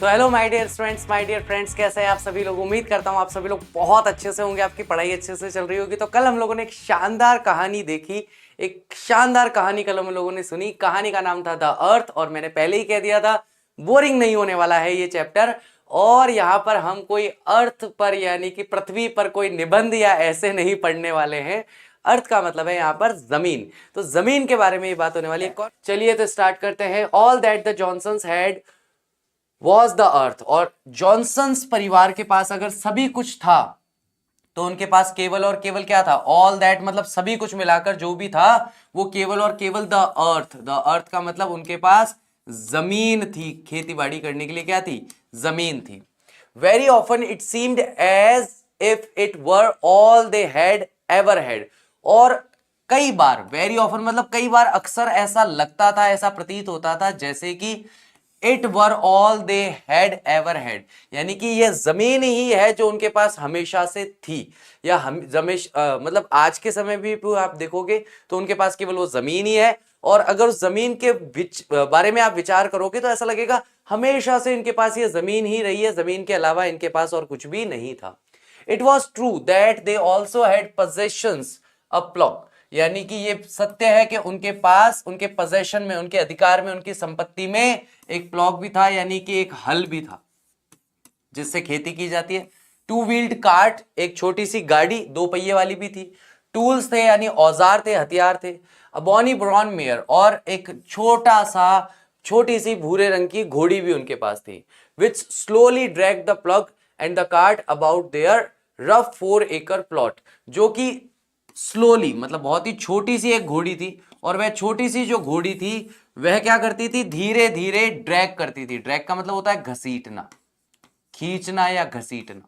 तो hello my dear students, my dear friends, कैसे हैं आप सभी लोग। उम्मीद करता हूं आप सभी लोग बहुत अच्छे से होंगे, आपकी पढ़ाई अच्छे से चल रही होगी। तो कल हम लोगों ने एक शानदार कहानी देखी, एक शानदार कहानी कल हम लोगों ने सुनी। कहानी का नाम था द अर्थ, और मैंने पहले ही कह दिया था बोरिंग नहीं होने वाला है ये चैप्टर। और यहाँ पर हम कोई अर्थ पर यानी कि पृथ्वी पर कोई निबंध या ऐसे नहीं पढ़ने वाले हैं। अर्थ का मतलब है यहाँ पर जमीन, तो जमीन के बारे में ये बात होने वाली है। चलिए तो स्टार्ट करते हैं। All that the Johnsons had was the earth. और जॉनसन्स परिवार के पास अगर सभी कुछ था तो उनके पास केवल और केवल क्या था? ऑल दैट मतलब सभी कुछ मिलाकर जो भी था वो केवल और केवल द अर्थ। द अर्थ का मतलब उनके पास जमीन थी, खेती बाड़ी करने के लिए क्या थी? जमीन थी। Very often it seemed as if it were all they had ever had. और कई बार, वेरी ऑफन मतलब कई बार, अक्सर ऐसा लगता था, ऐसा प्रतीत होता था जैसे कि it were all they had ever had, यानी कि यह जमीन ही है जो उनके पास हमेशा से थी। या मतलब आज के समय भी आप देखोगे तो उनके पास केवल वो जमीन ही है। और अगर उस जमीन के बारे में आप विचार करोगे तो ऐसा लगेगा हमेशा से इनके पास ये जमीन ही रही है, जमीन के अलावा इनके पास और कुछ भी नहीं था। It was true that they also had possessions a plot, यानी कि ये सत्य है कि उनके पास, उनके पोजेशन में, उनके अधिकार में, उनकी संपत्ति में एक प्लॉग भी था, यानी कि एक हल भी था जिससे खेती की जाती है। टू व्हील्ड कार्ट, एक छोटी सी गाड़ी, दो पहिए वाली भी थी। टूल्स थे यानी औजार थे, हथियार थे। अ बॉनी ब्राउन मेयर, और एक छोटी सी भूरे रंग की घोड़ी भी उनके पास थी। Which slowly drag the plug and the cart about their rough 4 एकड़ प्लॉट, जो कि स्लोली मतलब बहुत ही छोटी सी एक घोड़ी थी। और वह छोटी सी जो घोड़ी थी वह क्या करती थी? धीरे धीरे ड्रैग करती थी। ड्रैग का मतलब होता है घसीटना, खींचना या घसीटना।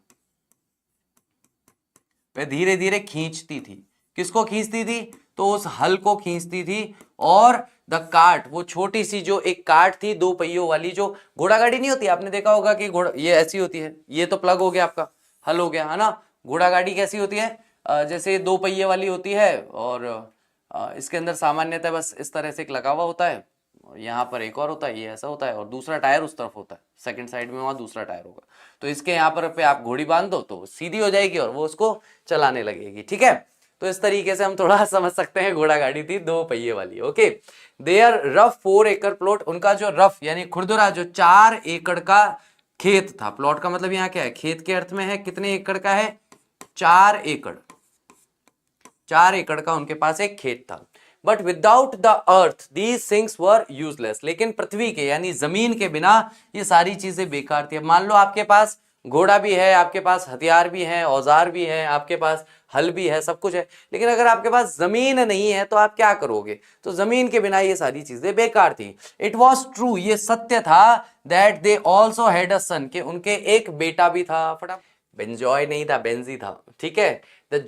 वह धीरे धीरे खींचती थी। किसको खींचती थी? तो उस हल को खींचती थी। और द कार्ट, वो छोटी सी जो एक कार्ट थी, दो पहियों वाली, जो घोड़ा गाड़ी नहीं होती, आपने देखा होगा कि घोड़ा ये ऐसी होती है। ये तो प्लग हो गया आपका, हल हो गया, है ना। घोड़ा गाड़ी कैसी होती है? जैसे दो पहिए वाली होती है, और इसके अंदर सामान्यतः बस इस तरह से एक लगा हुआ होता है, यहाँ पर एक और होता है, ये ऐसा होता है, और दूसरा टायर उस तरफ होता है, सेकंड साइड में वहां दूसरा टायर होगा। तो इसके यहाँ पर पे आप घोड़ी बांध दो तो सीधी हो जाएगी और वो उसको चलाने लगेगी, ठीक है। तो इस तरीके से हम थोड़ा समझ सकते हैं, घोड़ा गाड़ी थी दो पहिए वाली। ओके, देयर रफ 4 एकड़ प्लॉट, उनका जो रफ यानी खुरदुरा जो 4 एकड़ का खेत था। प्लॉट का मतलब यहाँ क्या है? खेत के अर्थ में है। कितने एकड़ का है? 4 एकड़। 4 एकड़ का उनके पास एक खेत था। But without the earth these things were useless, लेकिन पृथ्वी के यानी जमीन के बिना ये सारी चीजें बेकार थी। मान लो आपके पास घोड़ा भी है, आपके पास हथियार भी हैं, औजार भी हैं, आपके पास हल भी है, सब कुछ है, लेकिन अगर आपके पास जमीन नहीं है तो आप क्या करोगे? तो जमीन के बिना ये सारी चीजें बेकार थी। इट वॉज ट्रू, ये सत्य था, that they also had a son, के उनके एक बेटा भी था। फटाफट, बेंजॉय नहीं था, बेंजी था, ठीक है। The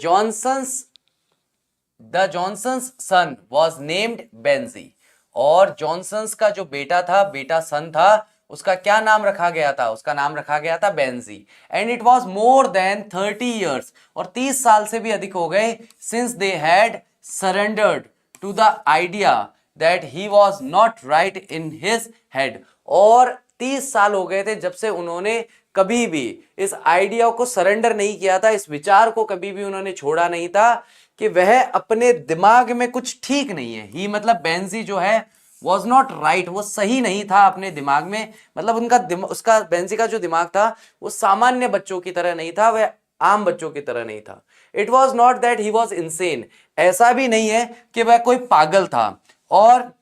Johnsons' son was named Benjy, और जॉनसन्स का जो बेटा था, बेटा सन था, उसका क्या नाम रखा गया था? उसका नाम रखा गया था Benjy. And it was more than 30 years, और 30 साल से भी अधिक हो गए, since they had surrendered to the idea that he was not right in his head. और 30 साल हो गए थे जब से उन्होंने कभी भी इस आइडिया को सरेंडर नहीं किया था, इस विचार को कभी भी उन्होंने छोड़ा नहीं था कि वह अपने दिमाग में कुछ ठीक नहीं है। ही मतलब बेंजी जो है वॉज नॉट राइट, वो सही नहीं था अपने दिमाग में। मतलब उसका बेंजी का जो दिमाग था वो सामान्य बच्चों की तरह नहीं था, वह आम बच्चों की तरह नहीं था। It was not that he was insane, ऐसा भी नहीं है कि वह कोई पागल था, और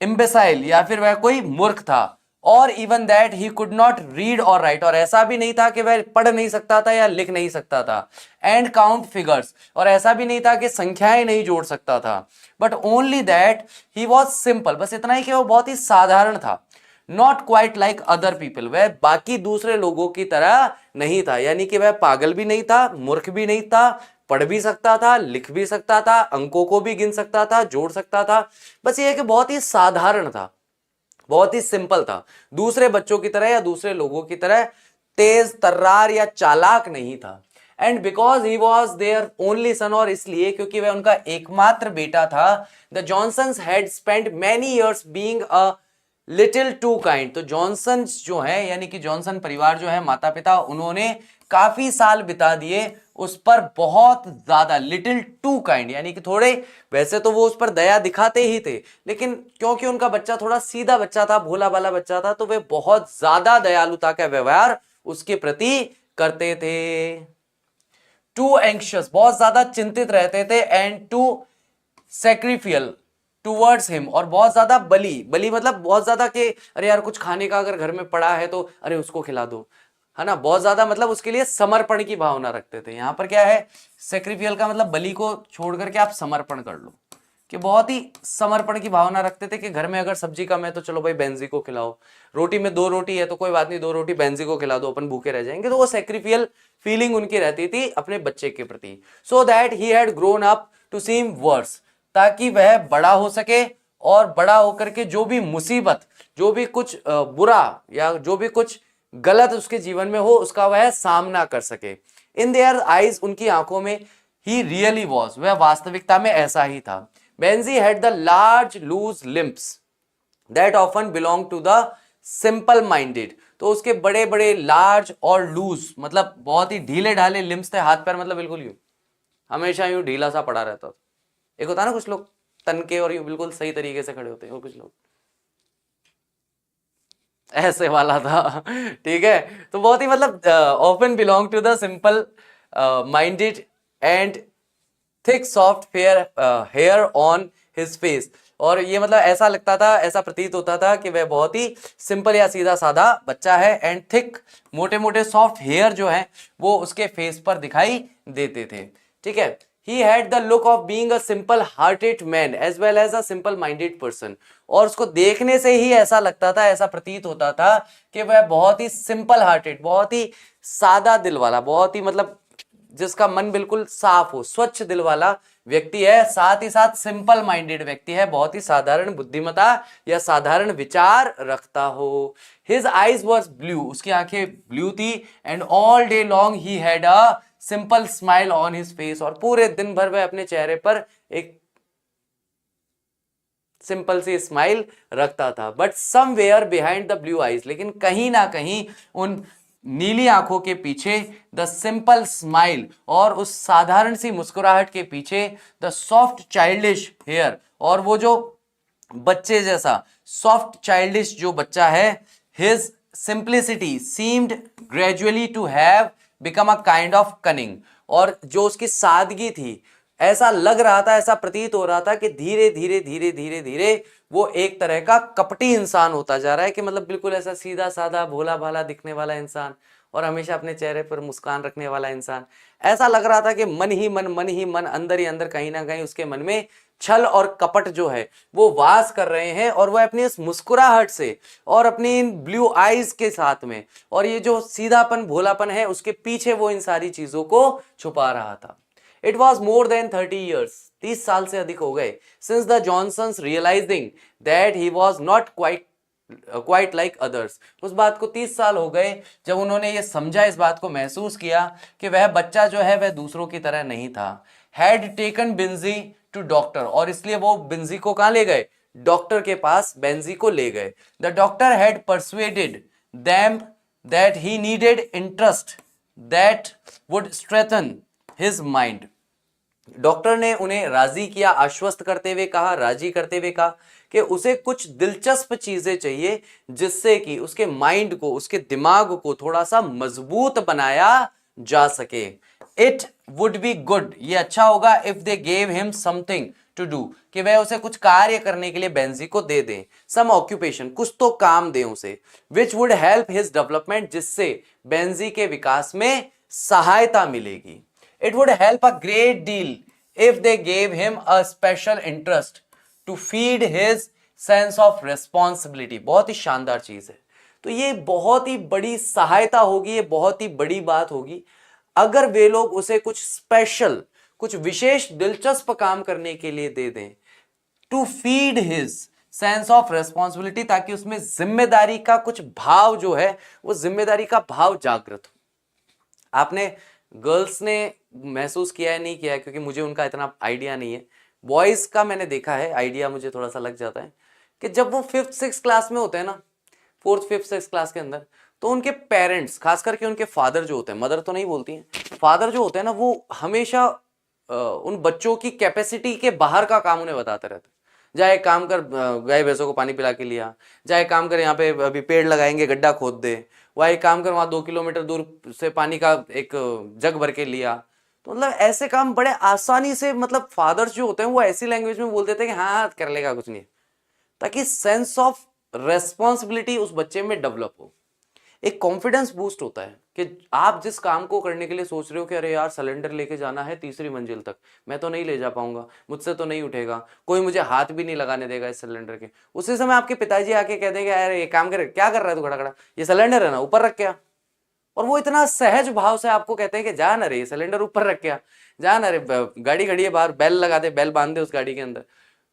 इम्बेसाइल या फिर वह कोई मूर्ख था, और even that he could not read और राइट, और ऐसा भी नहीं था कि वह पढ़ नहीं सकता था या लिख नहीं सकता था। एंड काउंट फिगर्स, और ऐसा भी नहीं था कि संख्याएं नहीं जोड़ सकता था। But only that he was simple, बस इतना ही कि वो बहुत ही साधारण था। Not quite like other people, वह बाकी दूसरे लोगों की तरह नहीं था, यानी कि वह पागल भी नहीं था, मूर्ख भी नहीं था, पढ़ भी सकता था, लिख भी सकता था, अंकों को भी गिन सकता था, जोड़ सकता था। बस ये है कि बहुत ही साधारण था, बहुत ही सिंपल था, दूसरे बच्चों की तरह या दूसरे लोगों की तरह तेज तर्रार या चालाक नहीं था। And because he was their only son, और इसलिए क्योंकि वह उनका एकमात्र बेटा था, the Johnsons had spent many years being a little too kind. तो जॉनसन जो है यानी कि जॉनसन परिवार जो है, माता पिता, उन्होंने काफी साल बिता दिए उस पर बहुत ज्यादा, लिटिल टू काइंड यानी कि थोड़े, वैसे तो वो उस पर दया दिखाते ही थे, लेकिन क्योंकि उनका बच्चा थोड़ा सीधा बच्चा था, भोला भाला बच्चा था, तो वे बहुत ज्यादा दयालुता का व्यवहार उसके प्रति करते थे। टू एंक्शियस, बहुत ज्यादा चिंतित रहते थे, एंड टू सैक्रिफियल टूवर्ड्स हिम, और बहुत ज्यादा बली, बली मतलब बहुत ज्यादा कि अरे यार कुछ खाने का अगर घर में पड़ा है तो अरे उसको खिला दो, है ना, बहुत ज्यादा मतलब उसके लिए समर्पण की भावना रखते थे। यहां पर क्या है, सैक्रिफियल का मतलब बलि को छोड़ करके आप समर्पण कर लो, कि बहुत ही समर्पण की भावना रखते थे कि घर में अगर सब्जी कम है तो चलो भाई बेंजी को खिलाओ, रोटी में 2 रोटी है तो कोई बात नहीं, 2 रोटी बेंजी को खिला दो, अपन भूखे रह जाएंगे। तो वो सैक्रिफियल फीलिंग उनकी रहती थी अपने बच्चे के प्रति। So that he had grown up to seem worse, ताकि वह बड़ा हो सके और बड़ा होकर के जो भी मुसीबत, जो भी कुछ बुरा या जो भी कुछ गलत उसके जीवन में हो, उसका वह सामना कर सके। इन देयर आईज, उनकी आंखों में, ही रियली वॉज, वह वास्तविकता में ऐसा ही था। Benjy had the large loose limbs that often belong to the simple minded. तो उसके बड़े बड़े लार्ज और लूज मतलब बहुत ही ढीले ढाले लिम्स थे, हाथ पैर मतलब बिल्कुल यूं, हमेशा यूं ढीला सा पड़ा रहता था। एक होता है ना कुछ लोग तनके और यूं बिल्कुल सही तरीके से खड़े होते हैं, और कुछ लोग ऐसे वाला था। ठीक है, तो बहुत ही मतलब often belong to the simple minded and thick soft fair hair on his face. और ये मतलब ऐसा लगता था, ऐसा प्रतीत होता था कि वह बहुत ही सिंपल या सीधा साधा बच्चा है, एंड थिक, मोटे मोटे सॉफ्ट हेयर जो है वो उसके फेस पर दिखाई देते थे। ठीक है, he had the look of being a simple hearted man as well as a simple minded person। और उसको देखने से ही ऐसा लगता था, ऐसा प्रतीत होता था कि वह बहुत ही सिंपल हार्टेड, बहुत ही सादा दिल वाला, बहुत ही मतलब जिसका मन बिल्कुल साफ हो, स्वच्छ दिल वाला व्यक्ति है, साथ ही साथ सिंपल माइंडेड व्यक्ति है, बहुत ही साधारण बुद्धिमता या साधारण विचार रखता हो। हिज आईज वर ब्लू, उसकी आंखें ब्लू थी, and all day long he had a simple smile on his face, और पूरे दिन भर वह अपने चेहरे पर एक सिंपल सी स्माइल रखता था। But somewhere behind the blue eyes, लेकिन कहीं ना कहीं उन नीली आंखों के पीछे, द सिंपल स्माइल, और उस साधारण सी मुस्कुराहट के पीछे, द सॉफ्ट चाइल्डिश हेयर, और वो जो बच्चे जैसा सॉफ्ट चाइल्डिश जो बच्चा है, his simplicity seemed gradually to have become a kind of cunning, और जो उसकी सादगी थी, ऐसा लग रहा था, ऐसा प्रतीत हो रहा था कि धीरे धीरे धीरे धीरे धीरे वो एक तरह का कपटी इंसान होता जा रहा है, कि मतलब बिल्कुल ऐसा सीधा साधा भोला भाला दिखने वाला इंसान और हमेशा अपने चेहरे पर मुस्कान रखने वाला इंसान। ऐसा लग रहा था कि मन ही मन अंदर ही अंदर कहीं ना कहीं उसके मन में छल और कपट जो है वो वास कर रहे हैं, और वह अपनी इस मुस्कुराहट से और अपनी इन ब्लू आईज के साथ में और ये जो सीधापन भोलापन है उसके पीछे वो इन सारी चीजों को छुपा रहा था। It was more than 30 years, 30 साल से अधिक हो गए, since the Johnsons realising that he was not quite like others. उस बात को 30 साल हो गए जब उन्होंने ये समझा, इस बात को महसूस किया कि वह बच्चा जो है वह दूसरों की तरह नहीं था। हैड टेकन बिंजी टू डॉक्टर, और इसलिए वो बिंजी को कहां ले गए, डॉक्टर के पास बेंजी को ले गए। The doctor had persuaded them that he needed interest that would strengthen his mind. Doctor ने उन्हें राजी किया, आश्वस्त करते हुए कहा, राजी करते हुए कहा कि उसे कुछ दिलचस्प चीजें चाहिए जिससे कि उसके माइंड को, उसके दिमाग को थोड़ा सा मजबूत बनाया जा सके। इट वुड बी गुड, ये अच्छा होगा, if they gave him something to do, कि वह उसे कुछ कार्य करने के लिए बेंजी को दे दें, सम ऑक्यूपेशन, कुछ तो काम दें उसे, which would help his development, जिससे बेंजी के विकास में सहायता मिलेगी। It would help a great deal if they gave him a special interest to feed his sense of responsibility। बहुत ही शानदार चीज है। तो ये बहुत ही बड़ी सहायता होगी, ये बहुत ही बड़ी बात होगी अगर वे लोग उसे कुछ स्पेशल, कुछ विशेष दिलचस्प काम करने के लिए दे दें, to feed his sense of responsibility, ताकि उसमें जिम्मेदारी का कुछ भाव जो है वो जिम्मेदारी का भाव जागृत हो। आपने गर्ल्स ने महसूस किया है नहीं किया है, क्योंकि मुझे उनका इतना आइडिया नहीं है, बॉयज का मैंने देखा है, आइडिया मुझे थोड़ा सा लग जाता है कि जब वो 5th 6th क्लास में होते हैं ना, 4th 5th 6th क्लास के अंदर, तो उनके पेरेंट्स, खास करके उनके फादर जो होते हैं, मदर तो नहीं बोलती हैं, फादर जो होते हैं ना, वो हमेशा उन बच्चों की कैपेसिटी के बाहर का काम उन्हें बताते रहते हैं। जाए काम कर, गाय भैंसों को पानी पिला के लिया, जाए काम कर यहाँ पे अभी पेड़ लगाएंगे गड्ढा खोद दे, वह एक काम कर वहां 2 किलोमीटर दूर से पानी का एक जग भर के लिया। तो मतलब ऐसे काम बड़े आसानी से, मतलब फादर्स जो होते हैं वो ऐसी लैंग्वेज में बोल देते हैं कि हाँ कर लेगा, कुछ नहीं, ताकि सेंस ऑफ रेस्पॉन्सिबिलिटी उस बच्चे में डेवलप हो, एक कॉन्फिडेंस बूस्ट होता है कि आप जिस काम को करने के लिए सोच रहे हो कि अरे यार सिलेंडर लेके जाना है 3री मंजिल तक, मैं तो नहीं ले जा पाऊंगा, मुझसे तो नहीं उठेगा, कोई मुझे हाथ भी नहीं लगाने देगा इस सिलेंडर के। उसी समय आपके पिताजी आके कह देंगे अरे ये काम कर, क्या कर रहा है तू खड़ा खड़ा, ये सिलेंडर है ना ऊपर रख क्या, और वो इतना सहज भाव से आपको कहते हैं कि जा ना रे सिलेंडर ऊपर रख क्या, जा ना रे गाड़ी खड़ी है बाहर, बेल लगा दे, बेल बांध दे उस गाड़ी के अंदर।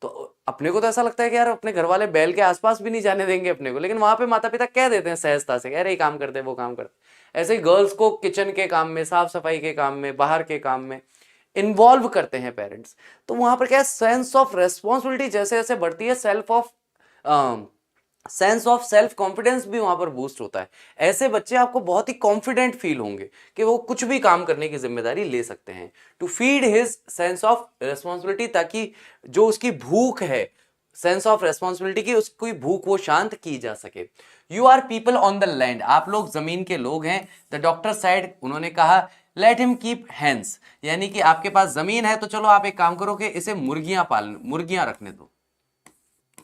तो अपने को तो ऐसा लगता है कि यार अपने घर वाले बैल के आसपास भी नहीं जाने देंगे अपने को, लेकिन वहां पे माता पिता कह देते हैं सहजता से, अरे ये काम करते वो काम करते। ऐसे ही गर्ल्स को किचन के काम में, साफ सफाई के काम में, बाहर के काम में इन्वॉल्व करते हैं पेरेंट्स। तो वहां पर क्या है, सेंस ऑफ रेस्पॉन्सिबिलिटी जैसे जैसे बढ़ती है, सेंस ऑफ सेल्फ कॉन्फिडेंस भी वहां पर बूस्ट होता है। ऐसे बच्चे आपको बहुत ही कॉन्फिडेंट फील होंगे कि वो कुछ भी काम करने की जिम्मेदारी ले सकते हैं, to feed his sense of responsibility, ताकि जो उसकी भूख है सेंस ऑफ रेस्पॉन्सिबिलिटी की, उसकी भूख वो शांत की जा सके। You are people on the land, आप लोग जमीन के लोग हैं। द डॉक्टर साइड, उन्होंने कहा, लेट हिम कीप हैंस, यानी कि आपके पास जमीन है तो चलो आप एक काम करो कि इसे मुर्गियां रखने दो।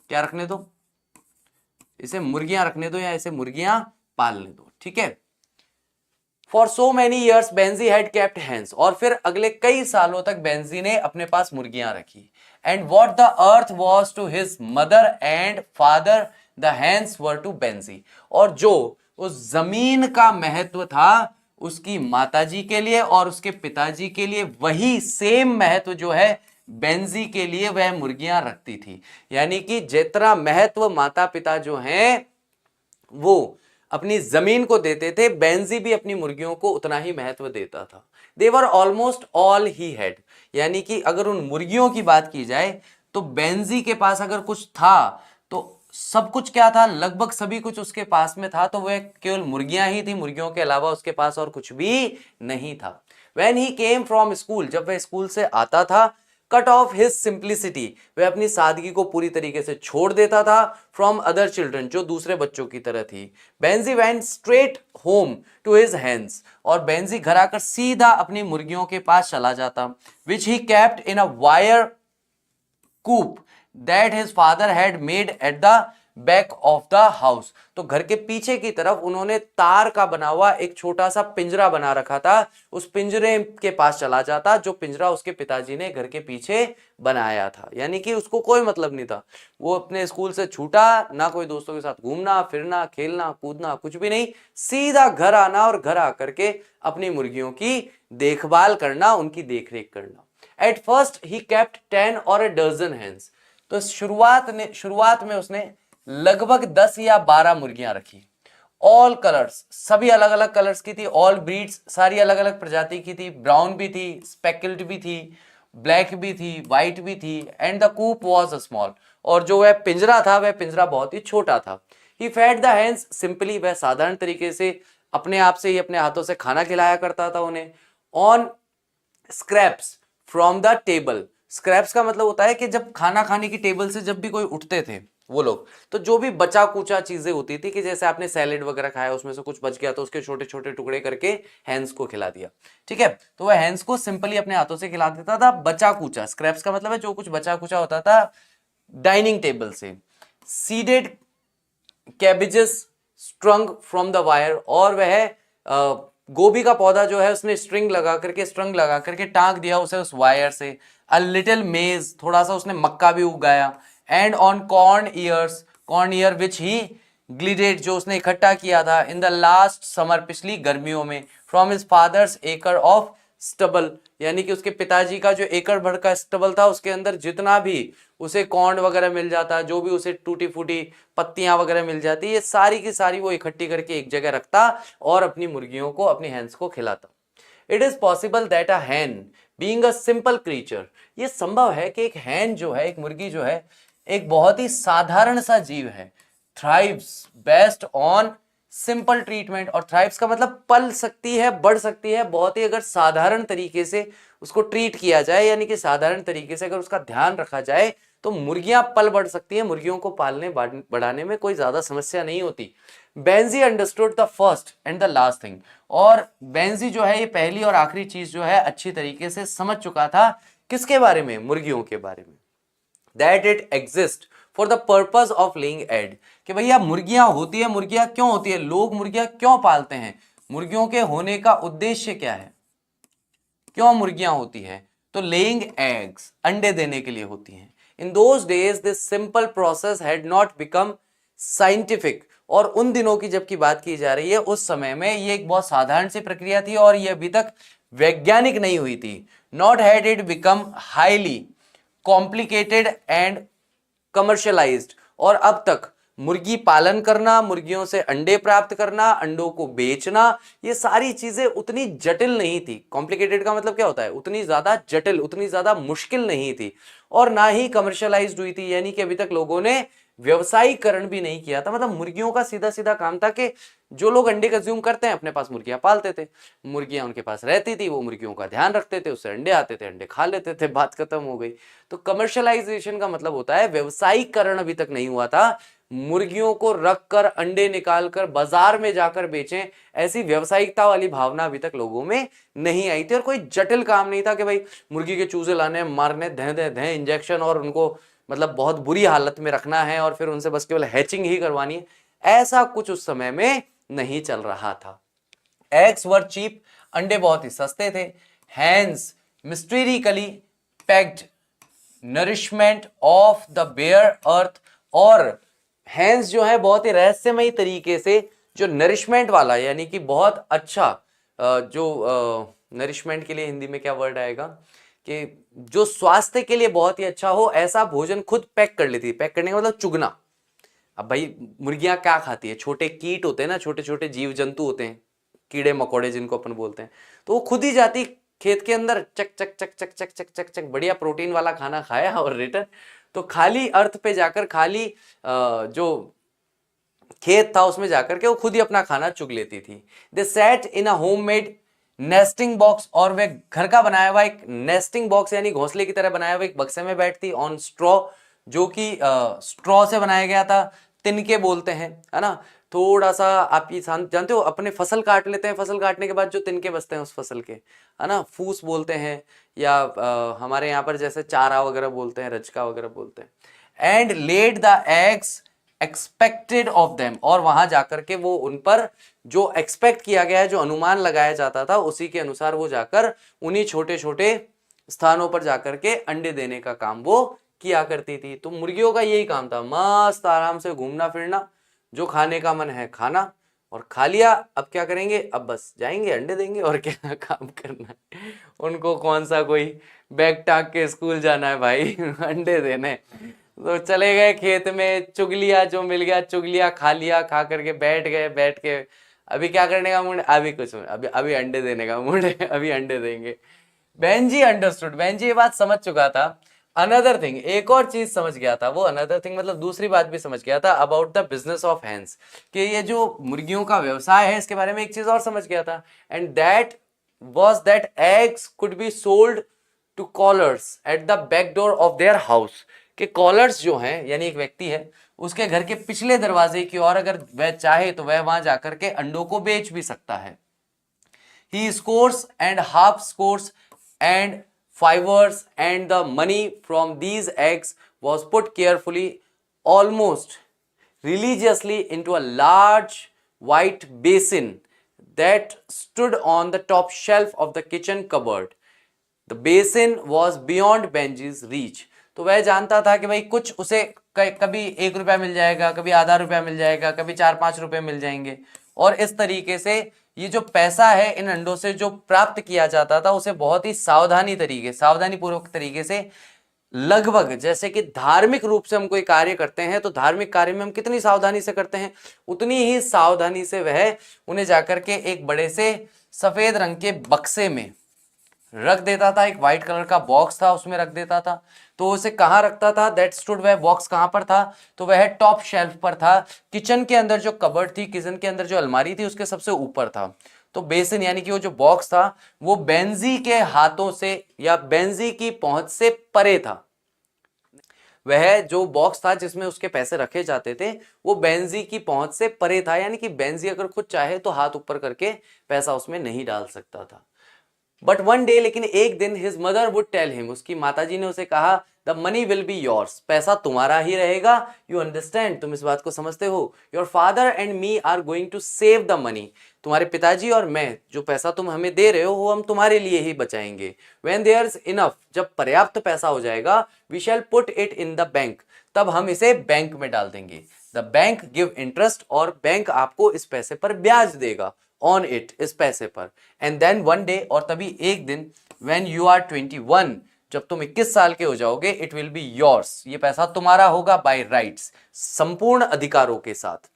क्या रखने दो? इसे मुर्गियां रखने दो या इसे मुर्गियां पालने दो, ठीक है। For so many years Benjy had kept hens, और फिर अगले कई सालों तक बेंजी ने अपने पास मुर्गियां रखी। And what the earth was to his mother and father the hens were to Benjy, और जो उस जमीन का महत्व था उसकी माताजी के लिए और उसके पिताजी के लिए, वही सेम महत्व जो है बेंजी के लिए वह मुर्गियां रखती थी। यानी कि जितना महत्व माता पिता जो हैं वो अपनी जमीन को देते थे, बेंजी भी अपनी मुर्गियों को उतना ही महत्व देता था। They were almost all he had, यानी कि अगर उन मुर्गियों की बात की जाए तो बेंजी के पास अगर कुछ था तो सब कुछ क्या था, लगभग सभी कुछ उसके पास में था, तो वह केवल मुर्गियां ही थी, मुर्गियों के अलावा उसके पास और कुछ भी नहीं था। When he came from school, जब वह स्कूल से आता था, कट ऑफ हिज सिंप्लिसिटी, वह अपनी सादगी को पूरी तरीके से छोड़ देता था, फ्रॉम अदर चिल्ड्रन, जो दूसरे बच्चों की तरह थी। Benjy went straight home to his hands, और बेंजी घर आकर सीधा अपनी मुर्गियों के पास चला जाता, which he kept in a wire coop that his father had made at the back of the house. तो घर के पीछे की तरफ उन्होंने तार का बना हुआ एक छोटा सा पिंजरा बना रखा था, उस पिंजरे के पास चला जाता, जो पिंजरा उसके पिताजी ने घर के पीछे बनाया था। यानी कि उसको कोई मतलब नहीं था, वो अपने स्कूल से छूटा, ना कोई दोस्तों के साथ घूमना फिरना, खेलना कूदना, कुछ भी नहीं, सीधा घर आना और घर आकर के अपनी मुर्गियों की देखभाल करना, उनकी देखरेख करना। एट फर्स्ट ही केप्ट 10 और a dozen hens, तो शुरुआत में उसने लगभग 10 या 12 मुर्गियां रखी। ऑल कलर्स, सभी अलग अलग कलर्स की थी। ऑल ब्रीड्स, सारी अलग अलग प्रजाति की थी। ब्राउन भी थी, स्पेकल्ड भी थी, ब्लैक भी थी, व्हाइट भी थी। And the coop was small, और जो वह पिंजरा था वह पिंजरा बहुत ही छोटा था। ही फेड द हैंस सिंपली, वह साधारण तरीके से अपने आप से ही अपने हाथों से खाना खिलाया करता था उन्हें। On scraps from the table, scraps का मतलब होता है कि जब खाना खाने की टेबल से जब भी कोई उठते थे वो लोग, तो जो भी बचा कुचा चीजें होती थी, कि जैसे आपने सैलेड वगैरह खाया उसमें से कुछ बच गया तो उसके छोटे छोटे टुकड़े करके हैंस को खिला दिया, ठीक है। तो वह हैंस को सिंपली अपने हाथों से खिला देता था। बचा कुचा, स्क्रैप्स का मतलब है जो कुछ बचा कुचा होता था डाइनिंग टेबल से। Seeded cabbages स्ट्रंग from the wire, और वह गोभी का पौधा जो है उसने स्ट्रंग लगा करके टांग दिया उसे उस वायर से। अ लिटिल मेज, थोड़ा सा उसने मक्का भी उगाया। And on corn ear which he glided, जो उसने इकट्ठा किया था इन द लास्ट समर, पिछली गर्मियों में, फ्रॉम हिज फादर्स एकड़ ऑफ स्टबल, यानी कि उसके पिताजी का जो एकड़ भर का स्टबल था उसके अंदर जितना भी उसे कॉर्न वगैरह मिल जाता, जो भी उसे टूटी फूटी पत्तियां वगैरह मिल जाती, ये सारी की सारी वो इकट्ठी करके एक जगह रखता और अपनी मुर्गियों को, अपनी हैंस को खिलाता। It is possible that a hen being a simple creature, ये संभव है कि एक हैन जो है, एक मुर्गी जो है, एक बहुत ही साधारण सा जीव है, thrives best on simple treatment. और थ्राइव्स का मतलब पल सकती है, बढ़ सकती है, बहुत ही अगर साधारण तरीके से उसको ट्रीट किया जाए, यानी कि साधारण तरीके से अगर उसका ध्यान रखा जाए तो मुर्गियां पल बढ़ सकती हैं। मुर्गियों को पालने बढ़ाने में कोई ज्यादा समस्या नहीं होती। Benji understood the first and the last thing, और बेंजी जो है ये पहली और आखिरी चीज जो है अच्छी तरीके से समझ चुका था। किसके बारे में? मुर्गियों के बारे में। That it exist for the purpose of laying egg, कि भैया मुर्गियां होती है, मुर्गियां क्यों होती है, लोग मुर्गियां क्यों पालते हैं, मुर्गियों के होने का उद्देश्य क्या है, क्यों मुर्गियां होती हैं? तो लेइंग एग्स, अंडे देने के लिए होती हैं। In those days this simple process had not become scientific, और उन दिनों की जबकि बात की जा रही है, उस समय में ये एक बहुत साधारण सी प्रक्रिया थी और ये अभी तक वैज्ञानिक नहीं हुई थी। Not had it become highly complicated and commercialised, और अब तक मुर्गी पालन करना, मुर्गियों से अंडे प्राप्त करना, अंडों को बेचना, ये सारी चीजें उतनी जटिल नहीं थी। कॉम्प्लिकेटेड का मतलब क्या होता है? उतनी ज्यादा जटिल, उतनी ज्यादा मुश्किल नहीं थी, और ना ही कमर्शियलाइज्ड हुई थी, यानी कि अभी तक लोगों ने व्यवसायीकरण भी नहीं किया था। मतलब मुर्गियों का सीधा सीधा काम था कि जो लोग अंडे कंज्यूम करते हैं अपने पास मुर्गियां पालते थे, मुर्गियां उनके पास रहती थी, वो मुर्गियों का ध्यान रखते थे, उससे अंडे आते थे, अंडे खा लेते थे, बात खत्म हो गई। तो कमर्शियलाइजेशन का मतलब होता है व्यवसायीकरण अभी तक नहीं हुआ था। मुर्गियों को रखकर अंडे निकालकर बाजार में जाकर बेचें, ऐसी व्यवसायिकता वाली भावना अभी तक लोगों में नहीं आई थी। और कोई जटिल काम नहीं था कि भाई मुर्गी के चूजे लाने, मारने, धे इंजेक्शन, और उनको मतलब बहुत बुरी हालत में रखना है और फिर उनसे बस केवल हैचिंग ही करवानी है। ऐसा कुछ उस समय में नहीं चल रहा था। एग्स वर चीप, अंडे बहुत ही सस्ते थे। Hens mysteriously packed nourishment of the bare earth, और हैंस जो है बहुत ही रहस्यमयी तरीके से जो नरिशमेंट वाला, यानी कि बहुत अच्छा जो नरिशमेंट के लिए हिंदी में क्या वर्ड आएगा, कि जो स्वास्थ्य के लिए बहुत ही अच्छा हो, ऐसा भोजन खुद पैक कर लेती। पैक करने का मतलब चुगना। अब भाई मुर्गियां क्या खाती है? छोटे कीट होते हैं ना, छोटे छोटे जीव जंतु होते हैं, कीड़े मकोड़े जिनको अपन बोलते हैं, तो वो खुद ही जाती खेत के अंदर, चक चक चक चक चक चक चक चक, बढ़िया प्रोटीन वाला खाना खाया और रिटर्न। तो खाली अर्थ पे जाकर, खाली जो खेत था उसमें जाकर के वो खुद ही अपना खाना चुग लेती थी। दे सेट इन अ होममेड नेस्टिंग बॉक्स, और वे घर का बनाया हुआ एक नेस्टिंग बॉक्स यानी घोंसले की तरह बनाया हुआ एक बक्से में बैठती, ऑन स्ट्रॉ, जो कि स्ट्रॉ से बनाया गया था, तिनके बोलते हैं, है ना। थोड़ा सा आप ये जानते हो, अपने फसल काट लेते हैं, फसल काटने के बाद जो तिनके बचते हैं उस फसल के, है ना, फूस बोलते हैं, या हमारे यहाँ पर जैसे चारा वगैरह बोलते हैं, रजका वगैरह बोलते हैं। And laid the eggs expected of them, और वहां जाकर के वो उन पर जो एक्सपेक्ट किया गया है, जो अनुमान लगाया जाता था, उसी के अनुसार वो जाकर उन्हीं छोटे छोटे स्थानों पर जाकर के अंडे देने का काम वो किया करती थी। तो मुर्गियों का यही काम था, मस्त आराम से घूमना फिरना, जो खाने का मन है खाना, और खा लिया, अब क्या करेंगे, अब बस जाएंगे अंडे देंगे, और क्या काम करना है उनको, कौन सा कोई बैग टांग के स्कूल जाना है भाई अंडे देने। तो चले गए खेत में, चुग लिया, जो मिल गया चुग लिया, खा लिया, खा करके बैठ गए, बैठ के अभी क्या करने का मूड, अभी कुछ, अभी अंडे देने का मूड है, अभी अंडे देंगे। बेंजी अंडरस्टूड, बेंजी ये बात समझ चुका था। अनदर थिंग, एक और चीज समझ गया था वो, अनदर थिंग मतलब दूसरी बात भी समझ गया था, about the business of hens, कि ये जो मुर्गियों का व्यवसाय है इसके बारे में एक चीज और समझ गया था। And that was that eggs could be sold to callers at the back door of their house, कि कॉलर्स जो हैं, यानी एक व्यक्ति है, उसके घर के पिछले दरवाजे की ओर अगर वह चाहे तो वह वहां जाकर के अंडों को बेच भी सकता है। He scores and half scores and fivers, and the money from these eggs was put carefully, almost religiously, into a large white basin that stood on the top shelf of the kitchen cupboard. The basin was beyond Benji's reach. तो वह जानता था कि भाई कुछ उसे कभी 1 रुपया मिल जाएगा, कभी आधा रुपया मिल जाएगा, कभी 4-5 रुपए मिल जाएंगे, और इस तरीके से ये जो पैसा है इन अंडों से जो प्राप्त किया जाता था उसे बहुत ही सावधानी पूर्वक तरीके से, लगभग जैसे कि धार्मिक रूप से हम कोई कार्य करते हैं तो धार्मिक कार्य में हम कितनी सावधानी से करते हैं, उतनी ही सावधानी से वह उन्हें जाकर के एक बड़े से सफेद रंग के बक्से में रख देता था। एक व्हाइट कलर का बॉक्स था, उसमें रख देता था। तो उसे कहाँ रखता था, दैट स्टूड, वह बॉक्स कहाँ पर था, तो वह टॉप शेल्फ पर था। किचन के अंदर जो कबर्ड थी, किचन के अंदर जो अलमारी थी, उसके सबसे ऊपर था। तो बेसिन यानी कि वो जो बॉक्स था वो बेंजी के हाथों से या बेंजी की पहुंच से परे था। वह जो बॉक्स था जिसमें उसके पैसे रखे जाते थे वो बेंजी की पहुंच से परे था, यानी कि बेंजी अगर खुद चाहे तो हाथ ऊपर करके पैसा उसमें नहीं डाल सकता था। बट वन डे, लेकिन एक दिन, his mother would tell him, उसकी माताजी ने उसे कहा, the money will be yours, पैसा तुम्हारा ही रहेगा। यू अंडरस्टैंड, तुम इस बात को समझते हो। Your father and me are going to save the money, तुम्हारे पिताजी और मैं जो पैसा तुम हमें दे रहे हो वो हम तुम्हारे लिए ही बचाएंगे। व्हेन देयर इज इनफ, जब पर्याप्त पैसा हो जाएगा, we shall put it in the bank, तब हम इसे बैंक में डाल देंगे। द बैंक गिव इंटरेस्ट, और बैंक आपको इस पैसे पर ब्याज देगा, ऑन इट, इस पैसे पर। एंड देन वन डे, और तभी एक दिन, व्हेन यू आर 21, जब तुम 21 साल के हो जाओगे, इट विल बी योर्स, ये पैसा तुम्हारा होगा बाय राइट्स, संपूर्ण अधिकारों के साथ।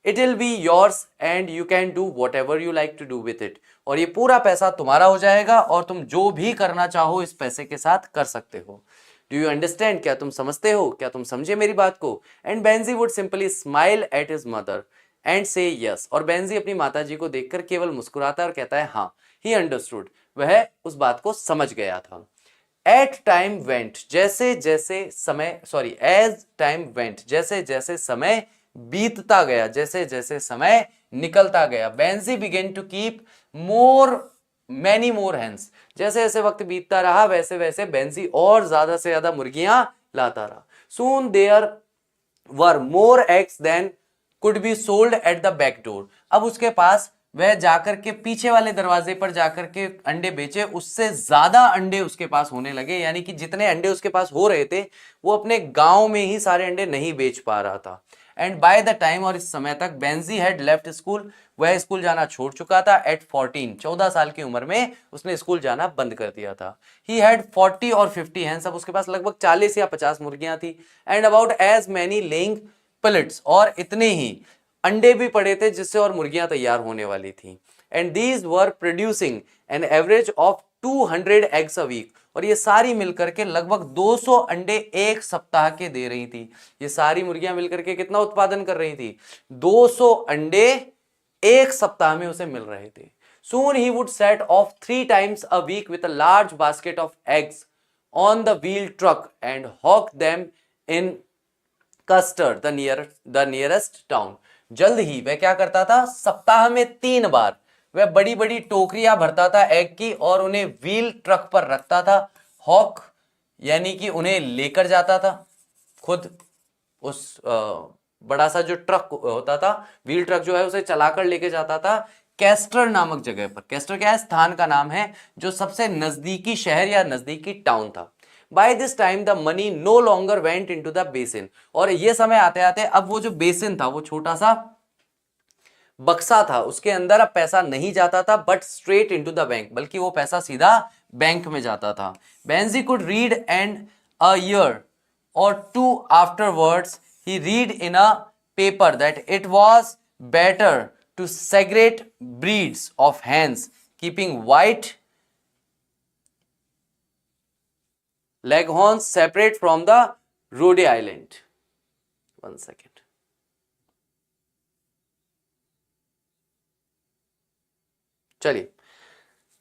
It will be yours and you can do whatever you like to do with it, और ये पूरा पैसा तुम्हारा हो जाएगा और तुम जो भी करना चाहो इस पैसे के साथ कर सकते हो। डू यू अंडरस्टैंड, क्या तुम समझते हो, क्या तुम समझे मेरी बात को। And Benji would simply smile at his mother and से यस, और बेंजी अपनी माताजी को देखकर केवल मुस्कुराता है और कहता है हाँ। ही अंडरस्टूड, वह उस बात को समझ गया था। एट टाइम वेंट, जैसे जैसे समय, सॉरी, एज टाइम वेंट, जैसे जैसे समय बीतता गया, जैसे जैसे समय निकलता गया, Benjy began to keep many more hens, जैसे जैसे वक्त बीतता रहा वैसे वैसे बेंजी और ज्यादा से ज्यादा मुर्गियां लाता रहा। Soon there were more eggs than could be sold at the back door, अब उसके पास, वह जाकर के पीछे वाले दरवाजे पर जाकर के अंडे बेचे, उससे ज्यादा अंडे उसके पास होने लगे, यानी कि जितने अंडे उसके पास हो रहे थे वो अपने गांव में ही सारे अंडे नहीं बेच पा रहा था। एंड बाय द टाइम, और इस समय तक, बेंजी हैड लेफ्ट स्कूल, वह स्कूल जाना छोड़ चुका था। एट 14, 14 साल की उम्र में उसने स्कूल जाना बंद कर दिया था। ही हैड 40 और 50 हैंस, अब उसके पास लगभग 40 या 50 मुर्गियां थी। And about as many laying pullets, और इतने ही अंडे भी पड़े थे जिससे और मुर्गियां तैयार होने वाली थी। And these were producing an average of 200 eggs a week, और ये सारी मिलकर के लगभग 200 अंडे एक सप्ताह के दे रही थी। ये सारी मुर्गियां मिलकर के कितना उत्पादन कर रही थी, 200 अंडे एक सप्ताह में उसे मिल रहे थे। Soon he would set off 3 times a week with a large basket of eggs on the wheel truck and hawk them in Custard, the nearest town. जल्द ही वह क्या करता था, सप्ताह में 3 बार वह बड़ी बड़ी टोकरियां भरता था एग की और उन्हें व्हील ट्रक पर रखता था। हॉक यानी कि उन्हें लेकर जाता था खुद, उस बड़ा सा जो ट्रक होता था, व्हील ट्रक जो है, उसे चलाकर लेके जाता था कैस्टर नामक जगह पर। कैस्टर क्या है, स्थान का नाम है, जो सबसे नजदीकी शहर या नजदीकी टाउन था। By this time the money no longer went into the basin, और ये समय आते आते अब वो जो बेसिन था, वो छोटा सा बक्सा था, उसके अंदर अब पैसा नहीं जाता था, but straight into the bank, बल्कि वो पैसा सीधा बैंक में जाता था। Benji could read and a year or 2 afterwards he read in a paper that it was better to segregate breeds of hens, keeping white leghorns separate from the Rhode Island. 1 second. चलिए,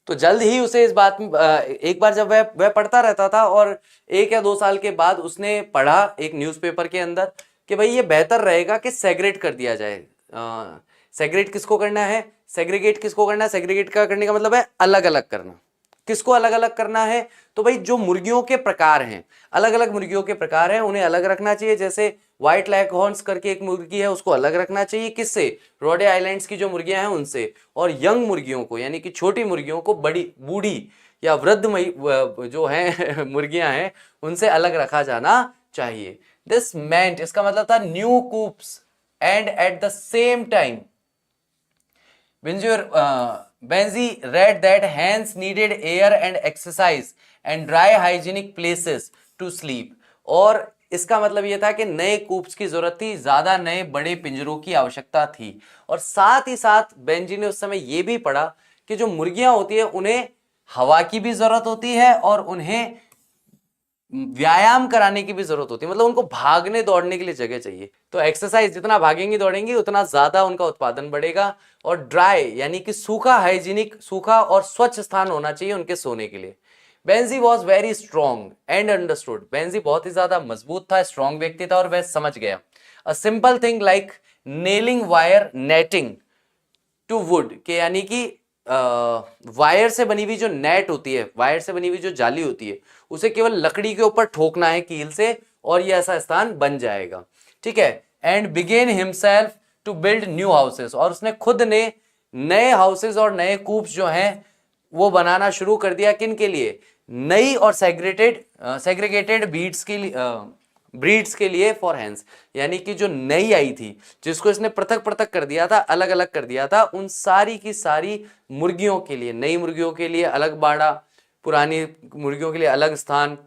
तो जल्द ही उसे इस बात में, एक बार जब वह पढ़ता रहता था और 1 या 2 साल के बाद उसने पढ़ा एक न्यूज़पेपर के अंदर कि भाई ये बेहतर रहेगा कि सेग्रेट कर दिया जाए। सेग्रेट किसको करना है, सेग्रीगेट किसको करना है, सेग्रीगेट का करने का मतलब है अलग अलग करना। किसको अलग अलग करना है, तो भाई जो मुर्गियों के प्रकार हैं, अलग अलग मुर्गियों के प्रकार हैं, उन्हें अलग रखना चाहिए। जैसे व्हाइट लेगहॉर्न्स करके एक मुर्गी है, उसको अलग रखना चाहिए, किससे, रोडे आइलैंड्स की जो मुर्गियां हैं उनसे। और यंग मुर्गियों को, यानी कि छोटी मुर्गियों को, बड़ी बूढ़ी या वृद्ध जो है मुर्गियां हैं, उनसे अलग रखा जाना चाहिए। दिस मेंट, इसका मतलब था new coops, and at the same time Benzi read that hens needed air and exercise and dry hygienic places to sleep, और इसका मतलब यह था कि नए कूप्स की जरूरत थी, ज्यादा नए बड़े पिंजरों की आवश्यकता थी। और साथ ही साथ बेंजी ने उस समय यह भी पढ़ा कि जो मुर्गियां होती है उन्हें हवा की भी जरूरत होती है और उन्हें व्यायाम कराने की भी जरूरत होती है, मतलब उनको भागने दौड़ने के लिए जगह चाहिए। तो एक्सरसाइज जितना भागेंगी दौड़ेंगी उतना ज्यादा उनका उत्पादन बढ़ेगा। और ड्राई यानी कि सूखा, हाइजीनिक, सूखा और स्वच्छ स्थान होना चाहिए उनके सोने के लिए। Benji was very strong and understood. Benji बहुत ही ज्यादा मजबूत था, स्ट्रॉन्ग व्यक्ति था और वह समझ गया। A simple thing like nailing wire netting to wood, के यानी कि वायर से बनी हुई जो नेट होती है, वायर से बनी हुई जो जाली होती है, उसे केवल लकड़ी के ऊपर ठोकना है कील से और ये ऐसा स्थान बन जाएगा। ठीक है। And began himself to build new houses, और उसने खुद ने नए हाउसेस और नए कूप्स जो हैं वो बनाना शुरू कर दिया। किन के लिए? नई और सेग्रीगेटेड बीड्स के लिए, ब्रीड्स के लिए, फॉर हैंस, यानी कि जो नई आई थी जिसको इसने पृथक पृथक कर दिया था, अलग अलग कर दिया था, उन सारी की सारी मुर्गियों के लिए, नई मुर्गियों के लिए अलग बाड़ा, पुरानी मुर्गियों के लिए अलग स्थान,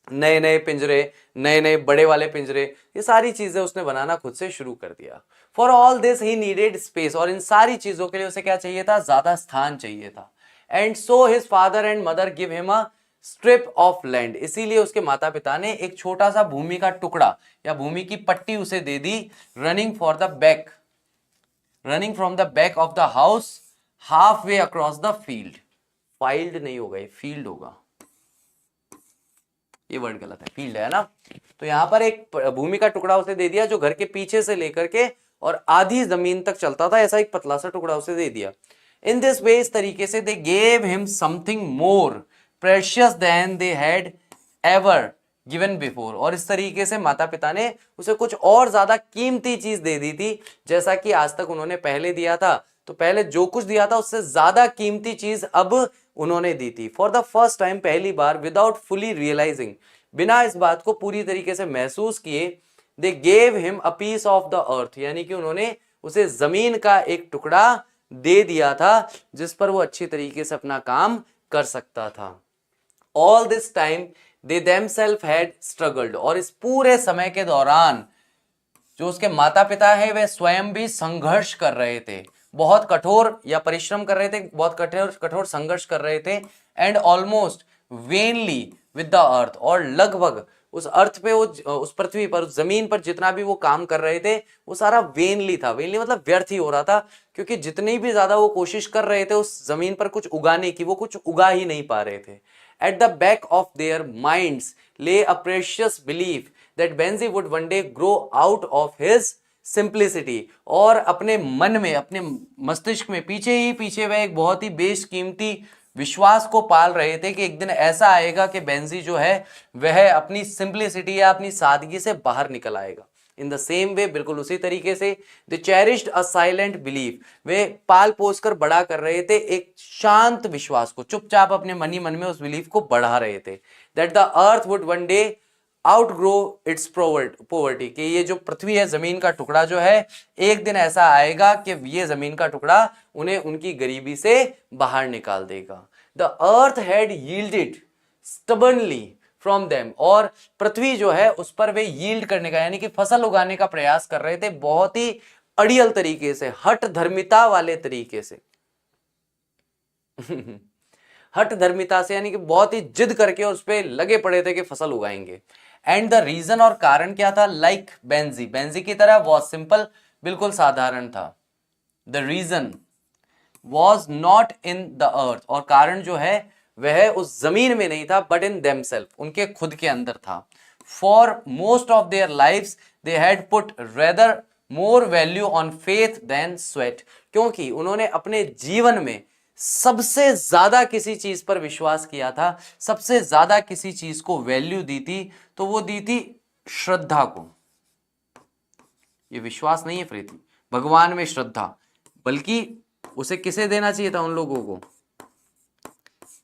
नए नए पिंजरे, नए नए बड़े वाले पिंजरे, ये सारी चीजें उसने बनाना खुद से शुरू कर दिया। For all this he needed space, और इन सारी चीजों के लिए उसे क्या चाहिए था? ज्यादा स्थान चाहिए था। And so his father and mother give him a strip of land, इसीलिए उसके माता पिता ने एक छोटा सा भूमि का टुकड़ा या भूमि की पट्टी उसे दे दी। Running from the back of the house half way across the field. Field नहीं होगा, ये फील्ड होगा, ये वर्ड गलत है, फील्ड है ना। तो यहां पर एक भूमि का टुकड़ा उसे दे दिया जो घर के पीछे से लेकर के और आधी जमीन तक चलता था, ऐसा एक पतला सा टुकड़ा उसे दे दिया। इन दिस वे, इस तरीके से, they gave him something more precious than they had ever given before, और इस तरीके से माता पिता ने उसे कुछ और ज्यादा कीमती चीज दे दी थी जैसा कि आज तक उन्होंने पहले दिया था। तो पहले जो कुछ दिया था उससे ज्यादा कीमती चीज अब उन्होंने दी थी। फॉर द फर्स्ट टाइम, पहली बार, विदाउट फुली रियलाइजिंग, बिना इस बात को पूरी तरीके से महसूस किए, they gave him a piece of the earth, यानी कि उन्होंने उसे जमीन का एक टुकड़ा दे दिया था जिस पर वो अच्छी तरीके से अपना काम कर सकता था। All this time they themselves had struggled, और इस पूरे समय के दौरान जो उसके माता पिता है वे स्वयं भी संघर्ष कर रहे थे, बहुत कठोर या परिश्रम कर रहे थे, बहुत कठोर संघर्ष कर रहे थे। And almost vainly with the earth, और लगभग उस अर्थ पे, उस पृथ्वी पर, उस जमीन पर जितना भी वो काम कर रहे थे वो सारा वेनली था। वेनली मतलब व्यर्थ ही हो रहा था, क्योंकि जितनी भी ज्यादा वो कोशिश कर रहे थे उस जमीन पर कुछ उगाने की, वो कुछ उगा ही नहीं पा रहे थे। At the back of their minds lay a precious belief that Benjy would one day grow out of his simplicity, और अपने मन में, अपने मस्तिष्क में पीछे ही पीछे वह एक बहुत ही बेशकीमती विश्वास को पाल रहे थे कि एक दिन ऐसा आएगा कि बेंजी जो है वह अपनी सिंप्लिसिटी या अपनी सादगी से बाहर निकल आएगा। इन द सेम वे, बिल्कुल उसी तरीके से, दे चेरिश्ड अ साइलेंट बिलीफ, वे पाल पोस कर बड़ा कर रहे थे एक शांत विश्वास को, चुपचाप अपने मन ही मन में उस बिलीफ को बढ़ा रहे थे। That the earth would one day outgrow it's poverty, कि ये जो पृथ्वी है, जमीन का टुकड़ा जो है, एक दिन ऐसा आएगा कि ये जमीन का टुकड़ा उन्हें उनकी गरीबी से बाहर निकाल देगा। The earth had yielded स्टबर्नली from them, और पृथ्वी जो है उस पर वे यील्ड करने का, यानी कि फसल उगाने का प्रयास कर रहे थे, बहुत ही अड़ियल तरीके से, हठ धर्मिता वाले तरीके से हठ धर्मिता से, यानी कि बहुत ही जिद करके उस पर लगे पड़े थे कि फसल उगाएंगे। एंड द रीजन, और कारण क्या था? लाइक बेंजी, बेंजी की तरह वॉज सिंपल, बिल्कुल साधारण था। The reason was not in the earth, और कारण जो है वह उस जमीन में नहीं था, बट इन देमसेल्फ, उनके खुद के अंदर था। For most of their lifes they had put rather more value on faith than sweat, क्योंकि उन्होंने अपने जीवन में सबसे ज्यादा किसी चीज पर विश्वास किया था, सबसे ज्यादा किसी चीज को वैल्यू दी थी, तो वो दी थी श्रद्धा को। ये विश्वास नहीं है प्रीति, भगवान में श्रद्धा, बल्कि उसे किसे देना चाहिए था? उन लोगों को।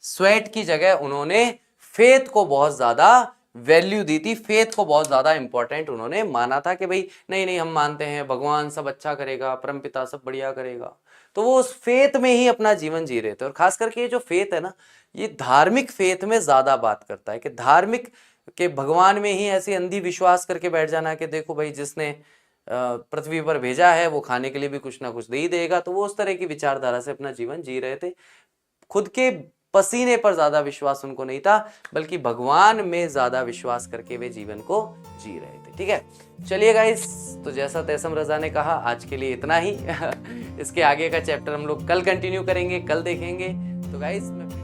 स्वेट की जगह उन्होंने फेथ को बहुत ज्यादा वैल्यू दी थी, फेथ को बहुत ज्यादा इंपॉर्टेंट उन्होंने माना था कि भाई नहीं नहीं, हम मानते हैं भगवान सब अच्छा करेगा, परमपिता सब बढ़िया करेगा। तो वो उस फेथ में ही अपना जीवन जी रहे थे। और खास करके ये जो फेथ है ना, ये धार्मिक फेथ में ज्यादा बात करता है, कि धार्मिक के भगवान में ही ऐसी अंधी विश्वास करके बैठ जाना कि देखो भाई, जिसने पृथ्वी पर भेजा है वो खाने के लिए भी कुछ ना कुछ दे ही देगा। तो वो उस तरह की विचारधारा से अपना जीवन जी रहे थे। खुद के पसीने पर ज्यादा विश्वास उनको नहीं था, बल्कि भगवान में ज्यादा विश्वास करके वे जीवन को जी रहे थे। ठीक है, चलिए गाइस, तो जैसा तैसम रजा ने कहा, आज के लिए इतना ही। इसके आगे का चैप्टर हम लोग कल कंटिन्यू करेंगे, कल देखेंगे। तो गाइस मैं